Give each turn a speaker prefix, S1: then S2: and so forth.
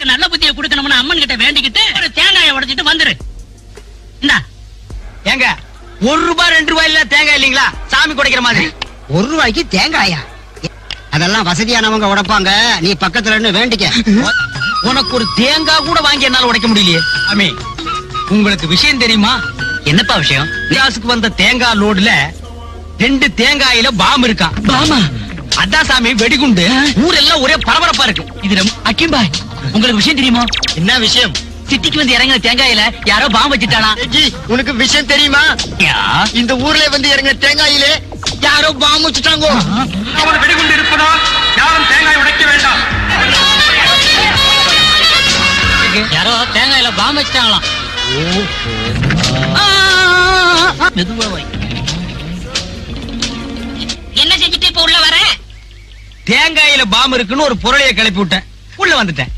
S1: எனக்கு நல்ல புத்தியை கொடுக்கணும்னு அம்மன் கிட்ட வேண்டிக்கிட்டு ஒரு தேங்காயை உடைச்சிட்டு வந்துரு. இந்தா
S2: ஏங்க, 1 ரூபாய் 2 ரூபாய் இல்ல தேங்காய் இல்லீங்களா? சாமி குடைக்கிற மாதிரி.
S3: 1 ரூபாய்க்கு தேங்காயா? அதெல்லாம் வசதியானவங்க உடைப்பாங்க. நீ பக்கத்துல இருந்து வேண்டிக்க.
S2: உனக்கு ஒரு தேங்காய் கூட வாங்கி என்னால உடைக்க முடியலையே. சாமி, உங்களுக்கு விஷயம் தெரியுமா?
S1: என்னப்பா விஷயம்?
S2: கிளாஸுக்கு வந்த தேங்காய் லோடுல 2 தேங்காயில பாம் இருக்கான்.
S1: பாமா?
S2: அதான் சாமி வெடிகுண்டு. ஊரெல்லாம் ஒரே பரபரப்பா இருக்கு.
S1: இது அக்கிம்பாய், உங்களுக்கு விஷயம் தெரியுமா?
S3: என்ன விஷயம்?
S1: சிட்டிக்கு வந்து இறங்கின தேங்காயில யாரோ பாம்பு வச்சுட்டானா?
S3: உனக்கு விஷயம் தெரியுமா? இந்த ஊர்ல வந்து இறங்கின தேங்காயிலே யாரோ பாம்பு வச்சுட்டாங்க.
S2: வெடிகுண்டு இருப்பதால் யாரும் தேங்காய் உடைக்க வேண்டாம்.
S1: யாரோ தேங்காயில பாம்பு வச்சுட்டாங்களாம். மெதுவா வை. என்ன செஞ்சுட்டு இப்ப உள்ள வர?
S2: தேங்காயில பாம் இருக்குன்னு ஒரு பொருளைய கிளப்பி விட்டேன். உள்ள வந்துட்டேன்.